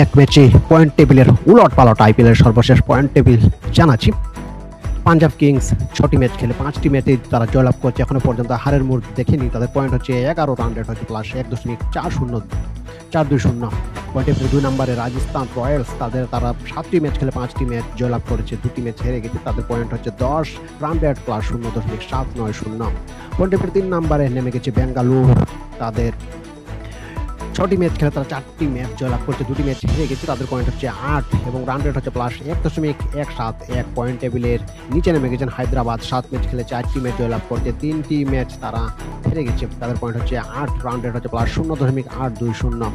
এক ম্যাচে পয়েন্ট টেবিলের উলট পালট আইপিএলের সর্বশেষ পয়েন্ট টেবিল জানাচ্ছি। পাঞ্জাব কিংস 6টি ম্যাচ খেলে 5টি ম্যাচে তারা জয়লাভ করছে, এখনো পর্যন্ত হারের মুখ দেখেনি। তাদের পয়েন্ট হচ্ছে 11, রান রেট হচ্ছে +1.420। পয়েন্ট টেবিলের 2 নম্বরে রাজস্থান রয়্যালস, তারা 7টি ম্যাচ খেলে 5টি ম্যাচ জয়লাভ করেছে, 2টি ম্যাচ হেরে গেছে। তাদের পয়েন্ট হচ্ছে 10, রান রেট +0.790। পয়েন্ট টেবিলের 3 নম্বরে নেমে গেছে বেঙ্গালুরু, তাদের 6টি ম্যাচ খেলে তারা 4টি ম্যাচ জয়লাভ করছে, 2টি ম্যাচ হেরে গেছে। তাদের পয়েন্ট হচ্ছে 8 এবং রান রেট হচ্ছে +1.171। পয়েন্ট টেবিলের নিচে নেমে গেছেন হায়দ্রাবাদ, 7 ম্যাচ খেলে 4টি ম্যাচ জয়লাভ করছে, 3টি ম্যাচ তারা হেরে গেছে। তাদের পয়েন্ট হচ্ছে 8, রান রেট হচ্ছে +0.820।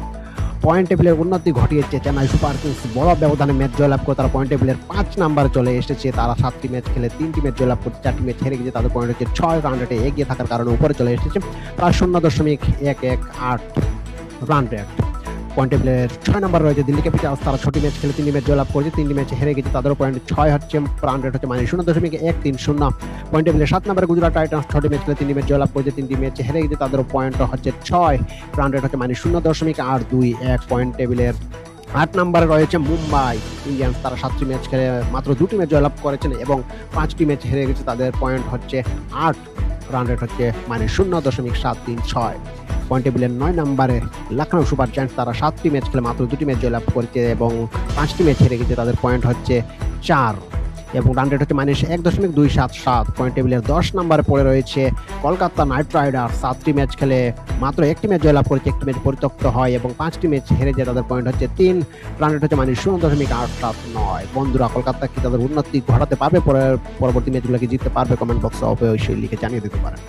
পয়েন্ট টেবিলের উন্নতি ঘটিয়েছে চেন্নাই সুপার কিংস, বড় ব্যবধানে ম্যাচ জয়লাভ করে তারা পয়েন্ট টেবিলের 5 নম্বরে চলে এসেছে। তারা 7টি ম্যাচ খেলে 3টি ম্যাচ জয়লাভ করছে, 4টি ম্যাচ হেরে গেছে। তাদের পয়েন্ট হচ্ছে 6, রান রেটে এগিয়ে থাকার কারণে উপরে চলে এসেছে +0.118 রান রেট। পয়েন্ট টেবিলের 6 নম্বর রয়েছে দিল্লি ক্যাপিটালস, তারা 6টি ম্যাচ খেলে 3টি ম্যাচ জয়লাভ করেছে, 3টি ম্যাচ হেরে গেছে। তাদের পয়েন্ট 6 হচ্ছে, রান রেট হচ্ছে -0.130। পয়েন্ট টেবিলের 7 নম্বরে গুজরাট টাইটান্স, 6টি ম্যাচ খেলে 3টি ম্যাচ জয়লাভ করেছে, 3টি ম্যাচ হেরে গেছে। তাদের পয়েন্ট হচ্ছে 6, রান রেট হচ্ছে -0.821। পয়েন্ট টেবিলের 8 নম্বরে রয়েছে মুম্বাই ইন্ডিয়ান্স, তারা 7টি ম্যাচ খেলে মাত্র 2টি ম্যাচ জয়লাভ করেছেন এবং 5টি ম্যাচ হেরে গেছে। তাদের পয়েন্ট হচ্ছে 8, রান রেট হচ্ছে -0.736। পয়েন্ট টেবিলের 9 নম্বরে লখনৌ সুপার জায়ান্টস, তারা 7টি ম্যাচ খেলে মাত্র 2টি ম্যাচ জয়লাভ করেছে এবং 5টি ম্যাচ হেরে গেছে। তাদের পয়েন্ট হচ্ছে 4 এবং রান রেট হচ্ছে -1.277। পয়েন্ট টেবিলের 10 নম্বরে পড়ে রয়েছে কলকাতা নাইট রাইডার্স, 7টি ম্যাচ খেলে মাত্র 1টি ম্যাচ জয়লাভ করেছে, 1টি ম্যাচ পরিত্যক্ত হয় এবং 5টি ম্যাচ হেরে যায়। তাদের পয়েন্ট হচ্ছে 3, রান রেট হচ্ছে -0.879। বন্ধুরা, কলকাতা কি তাদের উন্নতি ঘটাতে পারবে, পরবর্তী ম্যাচগুলোকে জিততে পারবে? কমেন্ট বক্সে অবশ্যই লিখে জানিয়ে দিতে পারেন।